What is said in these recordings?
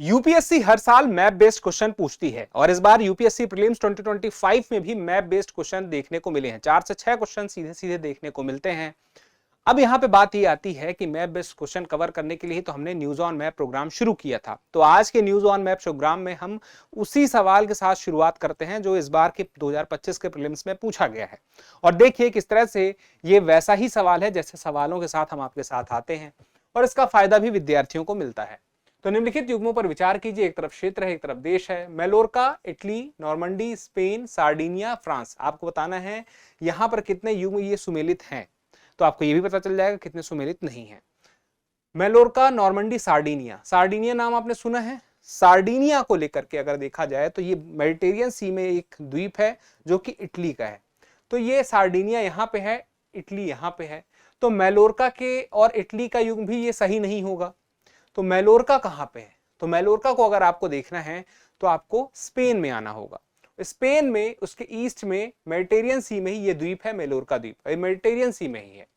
UPSC हर साल map based question पूछती है और इस बार यूपीएससी प्रीलिम्स 2025 में भी मैप बेस्ड क्वेश्चन देखने को मिले हैं। 4 से 6 क्वेश्चन सीधे सीधे देखने को मिलते हैं। अब यहाँ पे बात ये आती है कि मैप बेस्ड क्वेश्चन कवर करने के लिए तो हमने न्यूज ऑन मैप प्रोग्राम शुरू किया था। तो आज के न्यूज ऑन मैप प्रोग्राम में हम उसी सवाल के साथ शुरुआत करते हैं जो इस बार के 2025 के प्रीलिम्स में पूछा गया है। और देखिए किस तरह से ये वैसा ही सवाल है जैसे सवालों के साथ हम आपके साथ आते हैं और इसका फायदा भी विद्यार्थियों को मिलता है। तो निम्नलिखित युग्मों पर विचार कीजिए। एक तरफ क्षेत्र है, एक तरफ देश है। Mallorca Italy, Normandy Spain, Sardinia France. आपको बताना है यहां पर कितने युग्म ये सुमेलित हैं, तो आपको ये भी पता चल जाएगा कितने सुमेलित नहीं है। मेलोर्का, नॉर्मंडी, सार्डिनिया। सार्डिनिया नाम आपने सुना है। सार्डिनिया को लेकर के अगर देखा जाए तो ये मेडिटेरियन सी में एक द्वीप है जो कि इटली का है। तो ये सार्डिनिया यहाँ पे है, इटली यहाँ पे है। तो मेलोर्का के और इटली का युग्म भी ये सही नहीं होगा। तो मेलोर्का कहाँ पे है? तो मेलोर्का को अगर आपको देखना है तो आपको स्पेन में आना होगा। स्पेन में उसके ईस्ट में मेडिटेरियन सी में ही ये द्वीप है, मेलोर्का द्वीप मेडिटेरियन सी में ही है।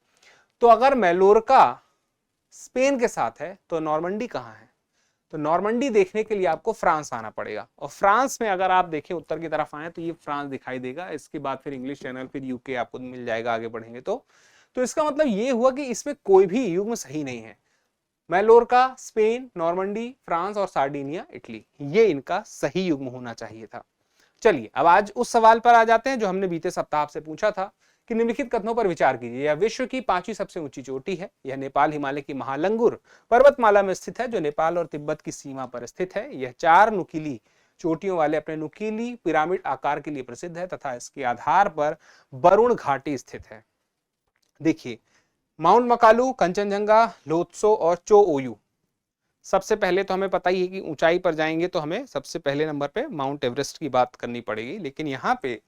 तो अगर मेलोर्का स्पेन के साथ है तो नॉर्मंडी कहाँ है? तो नॉर्मंडी देखने के लिए आपको फ्रांस आना पड़ेगा। और फ्रांस में अगर आप देखें उत्तर की तरफ आए तो ये फ्रांस दिखाई देगा। इसके बाद फिर इंग्लिश चैनल, फिर यूके आपको मिल जाएगा आगे बढ़ेंगे तो इसका मतलब ये हुआ कि इसमें कोई भी युग्म सही नहीं है। मेलोर्का स्पेन, नॉर्मंडी फ्रांस और सार्डिनिया इटली, ये इनका सही युग्म होना चाहिए था। चलिए अब आज उस सवाल पर आ जाते हैं जो हमने बीते सप्ताह आपसे पूछा था कि निम्नलिखित कथनों पर विचार कीजिए। यह विश्व की 5वीं सबसे ऊंची चोटी है। यह नेपाल हिमालय की महालंगुर पर्वतमाला में स्थित है जो नेपाल और तिब्बत की सीमा पर स्थित है। यह 4 नुकीली चोटियों वाले अपने नुकीली पिरामिड आकार के लिए प्रसिद्ध है तथा इसके आधार पर वरुण घाटी स्थित है। देखिए माउंट मकालू, कंचनजंगा, लोत्सो और चो ओयू। सबसे पहले तो हमें पता ही है कि ऊंचाई पर जाएंगे तो हमें सबसे पहले नंबर पे माउंट एवरेस्ट की बात करनी पड़ेगी। लेकिन यहाँ पे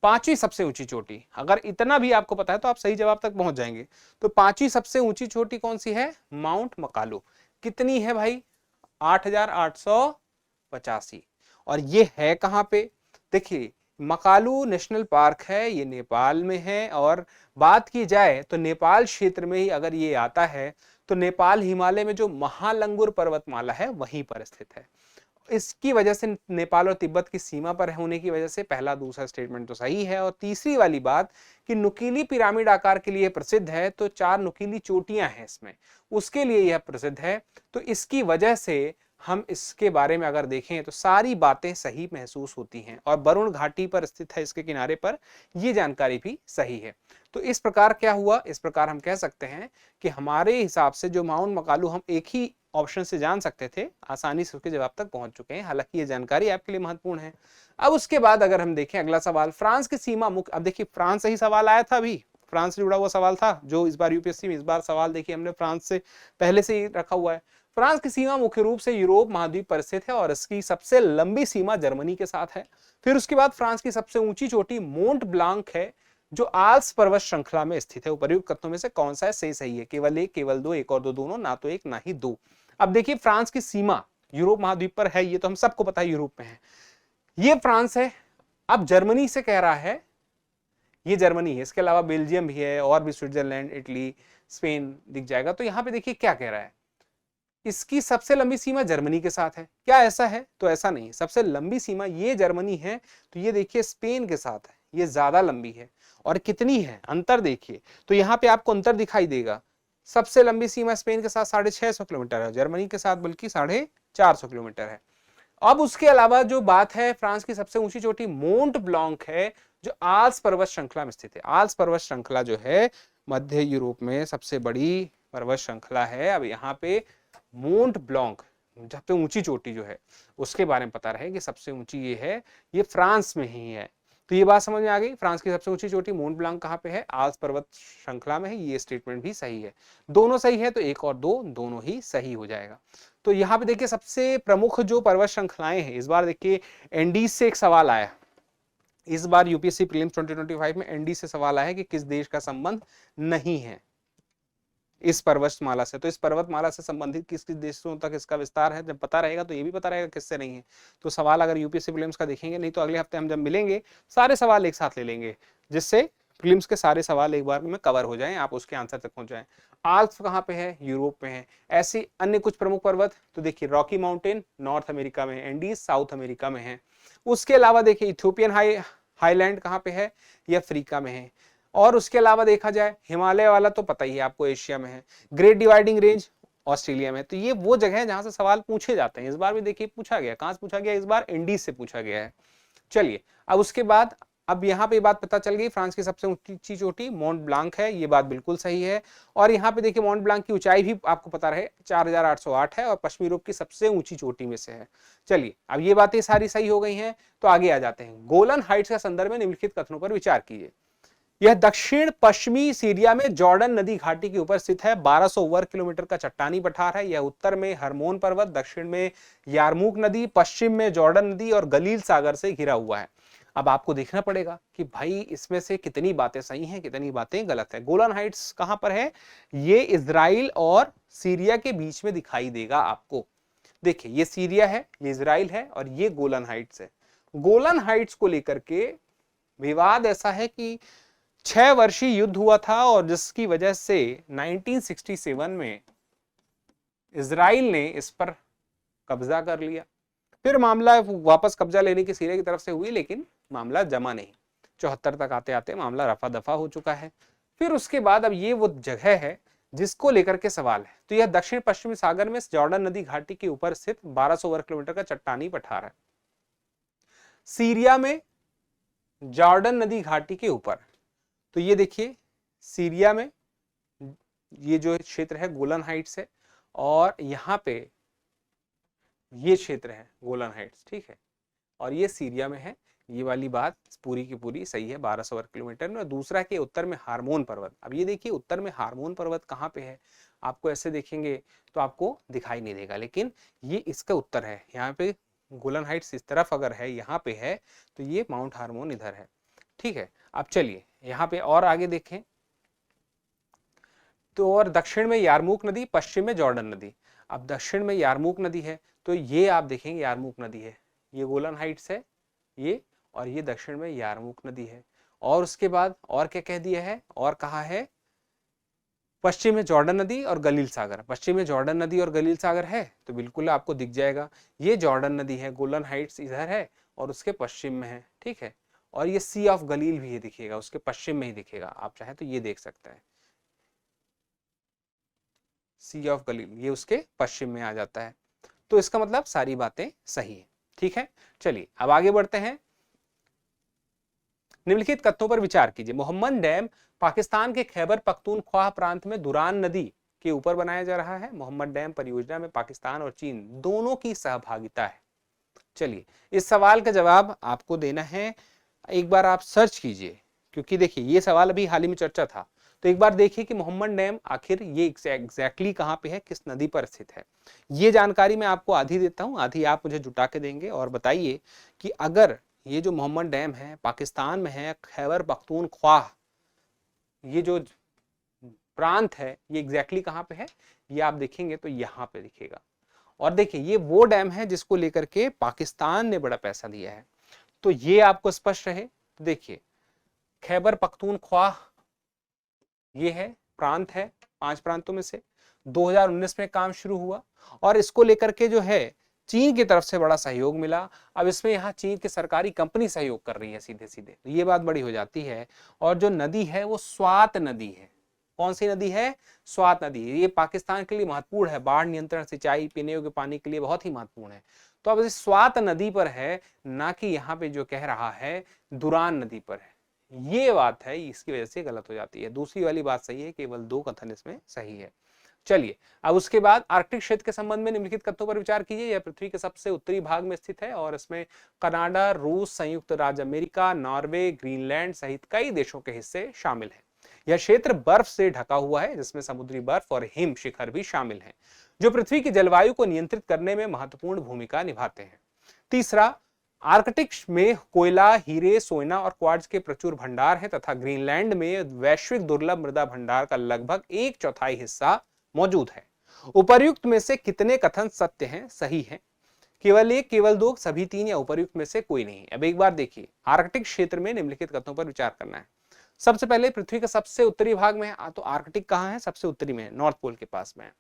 5वीं सबसे ऊंची चोटी, अगर इतना भी आपको पता है तो आप सही जवाब तक पहुंच जाएंगे। तो 5वीं सबसे ऊंची चोटी कौन सी है? माउंट मकालू। कितनी है भाई? 8,885। और ये है कहां पे? देखिए मकालू नेशनल पार्क है, ये नेपाल में है। और बात की जाए तो नेपाल क्षेत्र में ही अगर ये आता है तो नेपाल हिमालय में जो महालंगुर पर्वतमाला है वहीं पर स्थित है। इसकी वजह से नेपाल और तिब्बत की सीमा पर होने की वजह से पहला दूसरा स्टेटमेंट तो सही है। और तीसरी वाली बात कि नुकीली पिरामिड आकार के लिए प्रसिद्ध है, तो 4 नुकीली चोटियां हैं इसमें, उसके लिए यह प्रसिद्ध है। तो इसकी वजह से हम इसके बारे में अगर देखें तो सारी बातें सही महसूस होती हैं। और वरुण घाटी पर स्थित है इसके किनारे पर, यह जानकारी भी सही है। तो इस प्रकार क्या हुआ? इस प्रकार हम कह सकते हैं कि हमारे हिसाब से जो माउंट मकालू हम एक ही ऑप्शन से जान सकते थे, आसानी से उसके जवाब तक पहुंच चुके हैं। हालांकि ये जानकारी आपके लिए महत्वपूर्ण है। अब उसके बाद अगर हम देखें अगला सवाल, फ्रांस की सीमा मुख्य। अब देखिए फ्रांस से ही सवाल आया था, अभी फ्रांस से जुड़ा हुआ सवाल था जो इस बार यूपीएससी में। इस बार सवाल देखिए हमने फ्रांस से पहले से ही रखा हुआ है। फ्रांस की सीमा मुख्य रूप से यूरोप महाद्वीप पर स्थित है और इसकी सबसे लंबी सीमा जर्मनी के साथ है। फिर उसके बाद फ्रांस की सबसे ऊंची चोटी मोंट ब्लांक है जो आल्प्स पर्वत श्रृंखला में स्थित है। उपर्युक्त कथनों में से कौन सा है सही है? केवल एक, केवल दो, एक और दो, दोनों, ना तो एक ना ही दो। अब देखिए फ्रांस की सीमा यूरोप महाद्वीप पर है, ये तो हम सबको पता है यूरोप में है, ये फ्रांस है। अब जर्मनी से कह रहा है, ये जर्मनी है, इसके अलावा बेल्जियम भी है और भी स्विट्जरलैंड, इटली, स्पेन दिख जाएगा। तो यहाँ पे देखिए क्या कह रहा है, इसकी सबसे लंबी सीमा जर्मनी के साथ है। क्या ऐसा है? तो ऐसा नहीं है। सबसे लंबी सीमा ये जर्मनी है, तो ये देखिए स्पेन के साथ है, ये ज्यादा लंबी है। और कितनी है? अंतर देखिए, तो यहाँ पे आपको अंतर दिखाई देगा। सबसे लंबी सीमा स्पेन के साथ 650 किलोमीटर है, जर्मनी के साथ बल्कि 450 किलोमीटर है। अब उसके अलावा जो बात है, फ्रांस की सबसे ऊंची चोटी मोंट ब्लांक है जो आल्प्स पर्वत श्रृंखला में स्थित है। आल्प्स पर्वत श्रृंखला जो है मध्य यूरोप में सबसे बड़ी पर्वत श्रृंखला है। अब यहाँ पे मोंट ब्लांक सबसे ऊंची चोटी जो है उसके बारे में पता रहे कि सबसे ऊंची ये है, ये फ्रांस में ही है। तो ये बात समझ में आ गई। फ्रांस की सबसे ऊंची चोटी मोंट ब्लांक कहाँ पे है? आल्प्स पर्वत श्रृंखला में है। ये स्टेटमेंट भी सही है। दोनों सही है तो एक और दो दोनों ही सही हो जाएगा। तो यहाँ पे देखिए सबसे प्रमुख जो पर्वत श्रृंखलाएं हैं, इस बार देखिए एंडीज से एक सवाल आया। इस बार यूपीएससी प्रीलिम्स 2025 में एंडीज से सवाल आया है कि किस देश का संबंध नहीं है इस पर्वतमाला से। तो इस पर्वतमाला से संबंधित किस किस देशों तक इसका विस्तार है, जब पता रहेगा तो ये भी पता रहेगा किससे नहीं है। तो सवाल अगर यूपीएससी प्रीलिम्स का देखेंगे, नहीं तो अगले हफ्ते हम जब मिलेंगे सारे सवाल एक साथ ले लेंगे, जिससे प्रीलिम्स के सारे सवाल एक बार में कवर हो जाएं, आप उसके आंसर तक पहुंच जाएं। आल्प्स कहाँ पे है? यूरोप में है। ऐसे अन्य कुछ प्रमुख पर्वत तो देखिए रॉकी माउंटेन नॉर्थ अमेरिका में है, एंडीज साउथ अमेरिका में है। उसके अलावा देखिए इथियोपियन हाईलैंड कहाँ पे है? ये अफ्रीका में है। और उसके अलावा देखा जाए हिमालय वाला तो पता ही है आपको, एशिया में है। ग्रेट डिवाइडिंग रेंज ऑस्ट्रेलिया में। तो ये वो जगह है जहां से सवाल पूछे जाते हैं। इस बार भी देखिए पूछा गया, कहां से पूछा गया? इस बार इंडीज से पूछा गया है। चलिए अब उसके बाद अब यहाँ पे बात पता चल गई, फ्रांस की सबसे ऊंची चोटी मोंट ब्लांक है, ये बात बिल्कुल सही है। और यहाँ पे देखिए मोंट ब्लांक की ऊंचाई भी आपको पता रहे 4808 है और पश्चिमी यूरोप की सबसे ऊंची चोटी में से है। चलिए अब ये बातें सारी सही हो गई हैं, तो आगे आ जाते हैं। गोलन हाइट्स का संदर्भ में निम्नलिखित कथनों पर विचार कीजिए। यह दक्षिण पश्चिमी सीरिया में जॉर्डन नदी घाटी के ऊपर स्थित है। 1200 वर्ग किलोमीटर का चट्टानी पठार है। यह उत्तर में हरमोन पर्वत, दक्षिण में यारमूक नदी, पश्चिम में जॉर्डन नदी और गलील सागर से घिरा हुआ है। अब आपको देखना पड़ेगा कि भाई इसमें से कितनी बातें सही हैं, कितनी बातें गलत है। गोलन हाइट्स कहां पर है? ये इजराइल और सीरिया के बीच में दिखाई देगा आपको। देखिए ये सीरिया है, ये इजराइल है और ये गोलन हाइट्स है। गोलन हाइट्स को लेकर के विवाद ऐसा है कि 6 वर्षीय युद्ध हुआ था और जिसकी वजह से 1967 में इजराइल ने इस पर कब्जा कर लिया। फिर मामला वापस कब्जा लेने की सीरिया की तरफ से हुई, लेकिन मामला जमा नहीं। 74 तक आते आते मामला रफा दफा हो चुका है। फिर उसके बाद अब ये वो जगह है जिसको लेकर के सवाल है। तो यह दक्षिण पश्चिमी सागर में जॉर्डन नदी घाटी के ऊपर स्थित 1200 वर्ग किलोमीटर का चट्टानी पठार है। सीरिया में जॉर्डन नदी घाटी के ऊपर, तो ये देखिए सीरिया में ये जो क्षेत्र है गोलन हाइट्स है और यहाँ पे ये क्षेत्र है गोलन हाइट्स, ठीक है। और ये सीरिया में है। ये वाली बात पूरी की पूरी सही है 1200 वर्ग किलोमीटर में। और दूसरा के उत्तर में हार्मोन पर्वत। अब ये देखिए उत्तर में हार्मोन पर्वत कहाँ पे है? आपको ऐसे देखेंगे तो आपको दिखाई नहीं देगा, लेकिन ये इसका उत्तर है। यहाँ पे गोलन हाइट्स इस तरफ अगर है, यहाँ पे है, तो ये माउंट हार्मोन इधर है, ठीक है। अब चलिए यहाँ पे और आगे देखें तो, और दक्षिण में यारमूक नदी, पश्चिम में जॉर्डन नदी। अब दक्षिण में यारमूक नदी है, तो ये आप देखेंगे यारमूक नदी है, ये गोलन हाइट्स है ये, और ये दक्षिण में यारमूक नदी है। और उसके बाद और क्या कह दिया है, और कहा है पश्चिम में जॉर्डन नदी और गलील सागर। पश्चिम में जॉर्डन नदी और गलील सागर है, तो बिल्कुल आपको दिख जाएगा ये जॉर्डन नदी है, गोलन हाइट्स इधर है और उसके पश्चिम में है, ठीक है। और ये सी ऑफ गलील भी ये दिखेगा, उसके पश्चिम में ही दिखेगा, आप चाहे तो ये देख सकते हैं, सी ऑफ गलील ये उसके पश्चिम में आ जाता है। तो इसका मतलब सारी बातें सही है, ठीक है। चलिए अब आगे बढ़ते हैं। निम्नलिखित कथनों पर विचार कीजिए। मोहम्मद डैम पाकिस्तान के खैबर पख्तूनख्वा प्रांत में दुरान नदी के ऊपर बनाया जा रहा है। मोहम्मद डैम परियोजना में पाकिस्तान और चीन दोनों की सहभागिता है। चलिए इस सवाल का जवाब आपको देना है, एक बार आप सर्च कीजिए, क्योंकि देखिए ये सवाल अभी हाल ही में चर्चा था। तो एक बार देखिए कि मोहम्मद डैम आखिर ये एग्जैक्टली कहां पे है, किस नदी पर स्थित है। ये जानकारी मैं आपको आधी देता हूं, आधी आप मुझे जुटा के देंगे। और बताइए कि अगर ये जो मोहम्मद डैम है पाकिस्तान में है, खैबर पख्तूनख्वा ये जो प्रांत है, ये एग्जैक्टली कहां पे है, ये आप देखेंगे तो यहाँ पे दिखेगा। और देखिए ये वो डैम है जिसको लेकर के पाकिस्तान ने बड़ा पैसा दिया है, तो ये आपको स्पष्ट रहे। देखिए खैबर पख्तूनख्वा ये है प्रांत है, 5 प्रांतों में से 2019 में काम शुरू हुआ और इसको लेकर के जो है चीन की तरफ से बड़ा सहयोग मिला। अब इसमें यहाँ चीन की सरकारी कंपनी सहयोग कर रही है सीधे सीधे, तो ये बात बड़ी हो जाती है। और जो नदी है वो स्वात नदी है। कौन सी नदी है? स्वात नदी। ये पाकिस्तान के लिए महत्वपूर्ण है, बाढ़ नियंत्रण, सिंचाई, पीने योग्य पानी के लिए बहुत ही महत्वपूर्ण है। तो अब इस स्वात नदी पर है, ना कि यहाँ पे जो कह रहा है दुरान नदी पर है। ये बात है, इसकी वजह से गलत हो जाती है। दूसरी वाली बात सही है, केवल 2 कथन इसमें सही है। चलिए अब उसके बाद आर्कटिक क्षेत्र के संबंध में निम्नलिखित कथनों पर विचार कीजिए। यह पृथ्वी के सबसे उत्तरी भाग में स्थित है और इसमें कनाडा, रूस, संयुक्त राज्य अमेरिका, नॉर्वे, ग्रीनलैंड सहित कई देशों के हिस्से शामिल हैं। यह क्षेत्र बर्फ से ढका हुआ है, जिसमें समुद्री बर्फ और हिम शिखर भी शामिल हैं, जो पृथ्वी की जलवायु को नियंत्रित करने में महत्वपूर्ण भूमिका निभाते हैं। तीसरा, आर्कटिक में कोयला, हीरे, सोना और क्वार्ट्ज के प्रचुर भंडार हैं तथा ग्रीनलैंड में वैश्विक दुर्लभ मृदा भंडार का लगभग 1/4 हिस्सा मौजूद है। उपर्युक्त में से कितने कथन सत्य हैं, सही हैं? केवल 1, केवल 2, सभी 3 या उपर्युक्त में से कोई नहीं। अब एक बार देखिए आर्कटिक क्षेत्र में निम्नलिखित कथनों पर विचार करना है। सबसे पहले पृथ्वी के सबसे उत्तरी भाग में है, तो आर्कटिक कहाँ है, सबसे उत्तरी में है, नॉर्थ पोल के पास में है।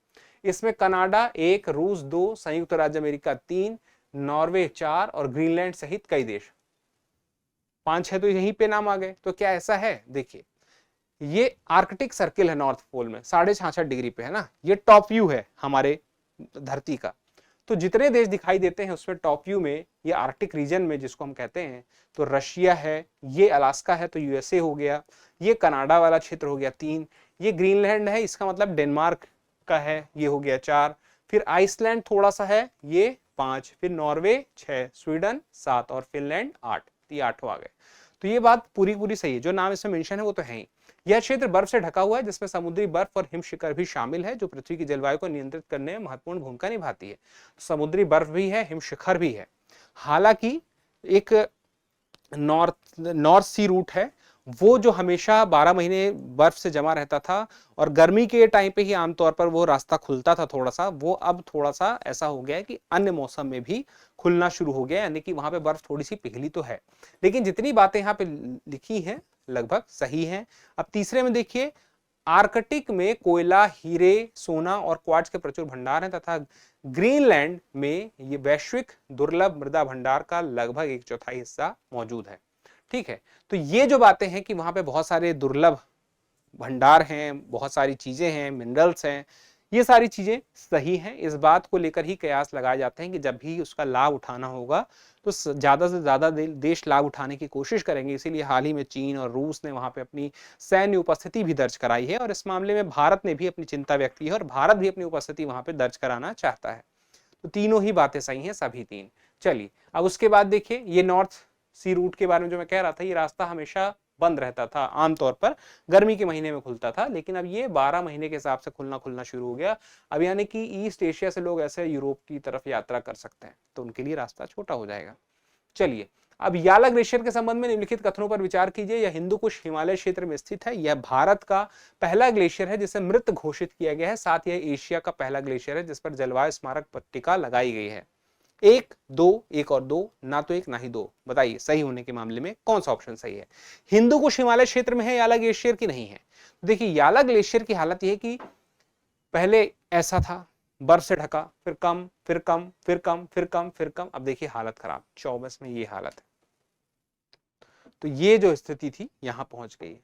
इसमें कनाडा 1, रूस 2, संयुक्त राज्य अमेरिका 3, नॉर्वे 4 और ग्रीनलैंड सहित कई देश 5 है। तो यहीं पे नाम आ गए। तो क्या ऐसा है, देखिए ये आर्कटिक सर्किल है नॉर्थ पोल में 66.5 डिग्री पे है ना, ये टॉप व्यू है हमारे धरती का। तो जितने देश दिखाई देते हैं उसमें टॉप व्यू में ये आर्कटिक रीजन में जिसको हम कहते हैं, तो रशिया है, ये अलास्का है तो यूएसए हो गया, ये कनाडा वाला क्षेत्र हो गया 3, ये ग्रीनलैंड है, इसका मतलब डेनमार्क का है, ये हो गया 4, फिर आइसलैंड थोड़ा सा है, ये 5, फिर नॉर्वे 6, स्वीडन 7 और फिनलैंड 8, ये 8 आ गए। तो ये बात पूरी पूरी सही है, जो नाम इसमें मेंशन है वो तो है ही। यह क्षेत्र बर्फ से ढका हुआ है जिसमें समुद्री बर्फ और हिमशिखर भी शामिल है जो पृथ्वी की जलवायु को नियंत्रित करने में महत्वपूर्ण भूमिका निभाती है। समुद्री बर्फ भी है, हिमशिखर भी है। हालांकि एक नॉर्थ सी रूट है वो जो हमेशा 12 महीने बर्फ से जमा रहता था और गर्मी के टाइम पे ही आमतौर पर वो रास्ता खुलता था थोड़ा सा, वो अब थोड़ा सा ऐसा हो गया है कि अन्य मौसम में भी खुलना शुरू हो गया, यानी कि वहां पे बर्फ थोड़ी सी पिघली तो है, लेकिन जितनी बातें यहाँ पे लिखी हैं लगभग सही हैं। अब तीसरे में देखिए, आर्कटिक में कोयला, हीरे, सोना और क्वार्ट्ज के प्रचुर भंडार हैं तथा ग्रीनलैंड में ये वैश्विक दुर्लभ मृदा भंडार का लगभग 1/4 हिस्सा मौजूद है। ठीक है, तो ये जो बातें हैं कि वहां पे बहुत सारे दुर्लभ भंडार हैं, बहुत सारी चीजें हैं, मिनरल्स हैं, ये सारी चीजें सही हैं। इस बात को लेकर ही कयास लगाए जाते हैं कि जब भी उसका लाभ उठाना होगा तो ज्यादा से ज्यादा देश लाभ उठाने की कोशिश करेंगे। इसीलिए हाल ही में चीन और रूस ने वहां पे अपनी सैन्य उपस्थिति भी दर्ज कराई है और इस मामले में भारत ने भी अपनी चिंता व्यक्त की है और भारत भी अपनी उपस्थिति वहां पे दर्ज कराना चाहता है। तो तीनों ही बातें सही हैं, सभी तीन। चलिए अब उसके बाद देखिए, ये नॉर्थ सी रूट के बारे में जो मैं कह रहा था, ये रास्ता हमेशा बंद रहता था, आमतौर पर गर्मी के महीने में खुलता था, लेकिन अब ये 12 महीने के हिसाब से खुलना शुरू हो गया। अब यानी कि ईस्ट एशिया से लोग ऐसे यूरोप की तरफ यात्रा कर सकते हैं, तो उनके लिए रास्ता छोटा हो जाएगा। चलिए अब याला ग्लेशियर के संबंध में निम्नलिखित कथनों पर विचार कीजिए। यह हिंदू कुश हिमालय क्षेत्र में स्थित है। यह भारत का पहला ग्लेशियर है जिसे मृत घोषित किया गया है। साथ ही यह एशिया का पहला ग्लेशियर है जिस पर जलवायु स्मारक पट्टिका लगाई गई है। 1, 2, 1 और 2, ना तो 1 ना ही 2। बताइए सही होने के मामले में कौन सा ऑप्शन सही है? हिंदू कुश हिमालय क्षेत्र में है याला ग्लेशियर की नहीं है? देखिए याला ग्लेशियर की हालत यह है कि पहले ऐसा था, बर्फ से ढका, फिर कम, फिर कम, फिर कम, फिर कम, फिर कम। अब देखिए हालत खराब, 24 में ये हालत है। तो ये जो स्थिति थी यहां पहुंच गई है।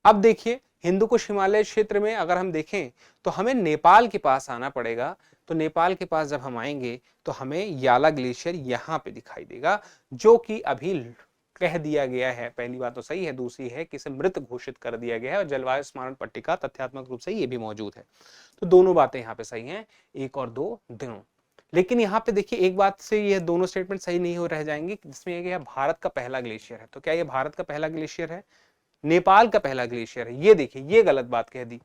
अब देखिए हिंदू कुश हिमालय क्षेत्र में अगर हम देखें तो हमें नेपाल के पास आना पड़ेगा। तो नेपाल के पास जब हम आएंगे तो हमें याला ग्लेशियर यहाँ पे दिखाई देगा, जो कि अभी कह दिया गया है। पहली बात तो सही है, दूसरी है कि इसे मृत घोषित कर दिया गया है और जलवायु स्मारक पट्टिका तथ्यात्मक रूप से ये भी मौजूद है। तो दोनों बातें यहाँ पे सही हैं, 1 और 2 दोनों। लेकिन यहाँ पे देखिए एक बात से ये दोनों स्टेटमेंट सही नहीं हो रह जाएंगे, जिसमें यह भारत का पहला ग्लेशियर है। तो क्या ये भारत का पहला ग्लेशियर है? नेपाल का पहला ग्लेशियर है। ये देखिए ये गलत बात कह दी,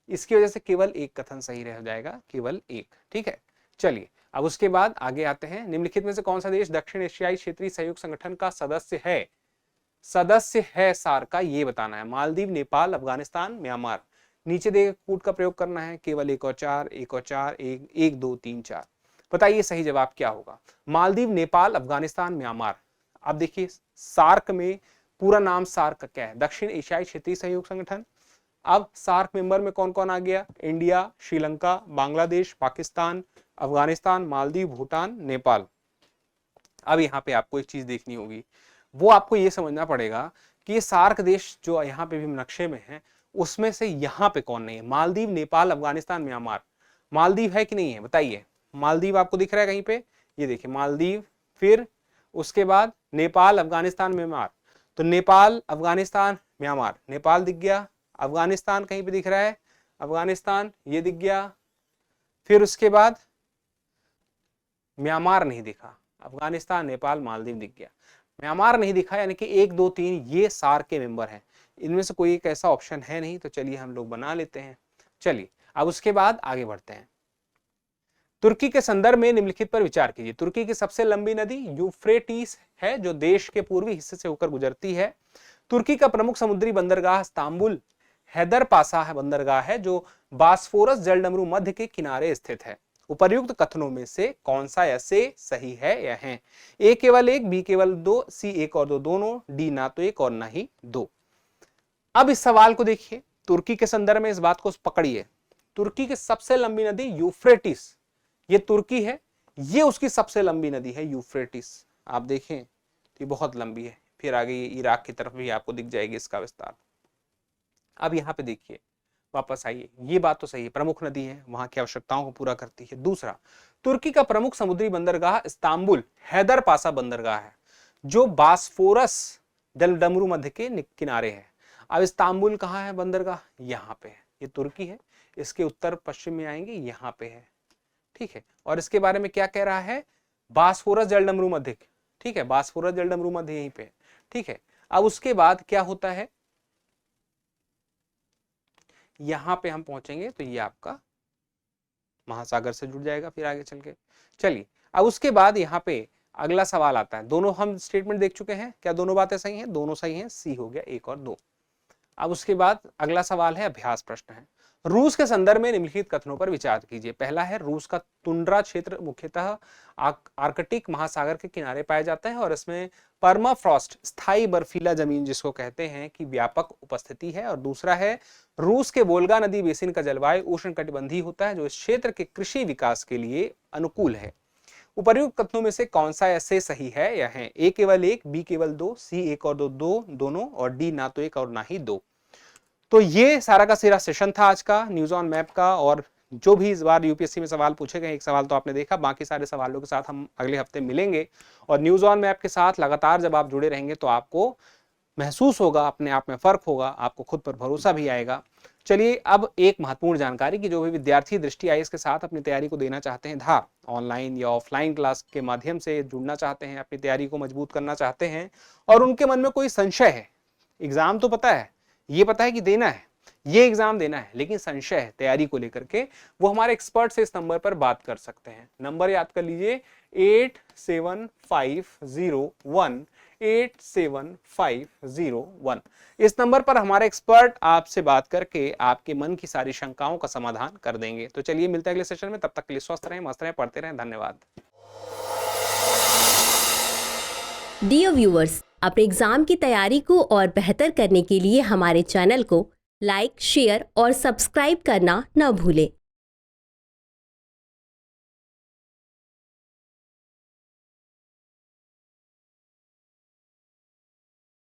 इसकी वजह से केवल एक कथन सही रह जाएगा, केवल एक। ठीक है, चलिए अब उसके बाद आगे आते हैं। निम्नलिखित में से कौन सा देश दक्षिण एशियाई क्षेत्रीय सहयोग संगठन का सदस्य है? सदस्य है सार्क का, ये बताना है। मालदीव, नेपाल, अफगानिस्तान, म्यांमार। नीचे दे कूट का प्रयोग करना है, केवल 1 और 4, 1 और 4, 1, 2, 3, 4। बताइए सही जवाब क्या होगा? मालदीव, नेपाल, अफगानिस्तान, म्यांमार। अब देखिए सार्क में पूरा नाम सार्क का क्या है? दक्षिण एशियाई क्षेत्रीय सहयोग संगठन। अब सार्क मेंबर में कौन कौन आ गया? इंडिया, श्रीलंका, बांग्लादेश, पाकिस्तान, अफगानिस्तान, मालदीव, भूटान, नेपाल। अब यहाँ पे आपको एक चीज देखनी होगी, वो आपको ये समझना पड़ेगा कि ये सार्क देश जो यहाँ पे भी नक्शे में है उसमें से यहाँ पे कौन नहीं है? मालदीव, नेपाल, अफगानिस्तान, म्यांमार। मालदीव है कि नहीं है बताइए? मालदीव आपको दिख रहा है कहीं पे? ये देखिए मालदीव, फिर उसके बाद नेपाल, अफगानिस्तान, म्यांमार। तो नेपाल, अफगानिस्तान, म्यांमार। नेपाल दिख गया, अफगानिस्तान कहीं पे दिख रहा है, अफगानिस्तान ये दिख गया, फिर उसके बाद म्यांमार नहीं दिखा। अफगानिस्तान, नेपाल, मालदीव दिख गया, म्यांमार नहीं दिखा, यानी कि 1, 2, 3 ये सार्क के मेंबर हैं। इनमें से कोई एक ऐसा ऑप्शन है नहीं, तो चलिए हम लोग बना लेते हैं। चलिए अब उसके बाद आगे बढ़ते हैं। तुर्की के संदर्भ में निम्नलिखित पर विचार कीजिए। तुर्की की सबसे लंबी नदी यूफ्रेटिस है जो देश के पूर्वी हिस्से से होकर गुजरती है। तुर्की का प्रमुख समुद्री बंदरगाह इस्तांबुल हैदरपासा बंदरगाह है जो बास्फोरस जलडमरू मध्य के किनारे स्थित है। उपर्युक्त कथनों में से कौन सा ऐसे सही है या है? ए केवल 1, बी केवल 2, सी 1 और 2 दोनों, डी ना तो 1 और ना ही 2। अब इस सवाल को देखिए, तुर्की के संदर्भ में इस बात को पकड़िए। तुर्की की सबसे लंबी नदी यूफ्रेटिस, ये तुर्की है, ये उसकी सबसे लंबी नदी है यूफ्रेटिस। आप देखें तो ये बहुत लंबी है। फिर आगे ये इराक की तरफ भी आपको दिख जाएगी इसका विस्तार। अब यहाँ पे देखिए, वापस आइए, ये बात तो सही है, प्रमुख नदी है, वहां की आवश्यकताओं को पूरा करती है। दूसरा, तुर्की का प्रमुख समुद्री बंदरगाह इस्तांबुल हैदर पासा बंदरगाह है, जो बास्फोरस जलडमरू मध्य के किनारे है। अब इस्तांबुल कहाँ है बंदरगाह? यहाँ पे है, ये तुर्की है, इसके उत्तर पश्चिम में आएंगे, यहाँ पे है, ठीक है। और इसके बारे में क्या कह रहा है? बास्फोरस जलडमरू मध्य, ठीक है, बास्फोरस जलडमरू मध्य यहीं पे, ठीक है। अब उसके बाद क्या होता है, यहां पे हम पहुंचेंगे तो ये आपका महासागर से जुड़ जाएगा फिर आगे चल के। चलिए, अब उसके बाद यहाँ पे अगला सवाल आता है। दोनों हम स्टेटमेंट देख चुके हैं, क्या दोनों बातें सही हैं? दोनों सही हैं, सी हो गया 1 और 2। अब उसके बाद अगला सवाल है, अभ्यास प्रश्न है। रूस के संदर्भ में निम्नलिखित कथनों पर विचार कीजिए। पहला है, रूस का तुंड्रा क्षेत्र मुख्यतः आर्कटिक महासागर के किनारे पाया जाता है और इसमें परमाफ्रॉस्ट, स्थायी बर्फीला जमीन जिसको कहते हैं, की व्यापक उपस्थिति है। और दूसरा है, रूस के वोल्गा नदी बेसिन का जलवायु उष्णकटिबंधीय होता है, जो इस क्षेत्र के कृषि विकास के लिए अनुकूल है। उपर्युक्त कथनों में से कौन सा ऐसे सही है या है? ए केवल 1, बी केवल 2, सी 1 और 2 दोनों, और डी ना तो 1 और ना ही 2। तो ये सारा का सारा सेशन था आज का न्यूज ऑन मैप का। और जो भी इस बार यूपीएससी में सवाल पूछे गए, एक सवाल तो आपने देखा, बाकी सारे सवालों के साथ हम अगले हफ्ते मिलेंगे। और न्यूज ऑन मैप के साथ लगातार जब आप जुड़े रहेंगे तो आपको महसूस होगा, अपने आप में फर्क होगा, आपको खुद पर भरोसा भी आएगा। चलिए, अब एक महत्वपूर्ण जानकारी की जो भी विद्यार्थी दृष्टि आईएएस के साथ अपनी तैयारी को देना चाहते हैं, धार ऑनलाइन या ऑफलाइन क्लास के माध्यम से जुड़ना चाहते हैं, अपनी तैयारी को मजबूत करना चाहते हैं, और उनके मन में कोई संशय है, एग्जाम तो पता है, ये पता है कि देना है, ये एग्जाम देना है, लेकिन संशय है तैयारी को लेकर के, वो हमारे एक्सपर्ट से इस नंबर पर बात कर सकते हैं। नंबर याद कर लीजिए, 8750187501। इस नंबर पर हमारे एक्सपर्ट आपसे बात करके आपके मन की सारी शंकाओं का समाधान कर देंगे। तो चलिए, मिलते हैं अगले सेशन में, तब तक के लिए स्वस्थ रहें, मस्त रहें, पढ़ते रहें। धन्यवाद। डियर व्यूअर्स, अपने एग्जाम की तैयारी को और बेहतर करने के लिए हमारे चैनल को लाइक, शेयर और सब्सक्राइब करना न भूलें।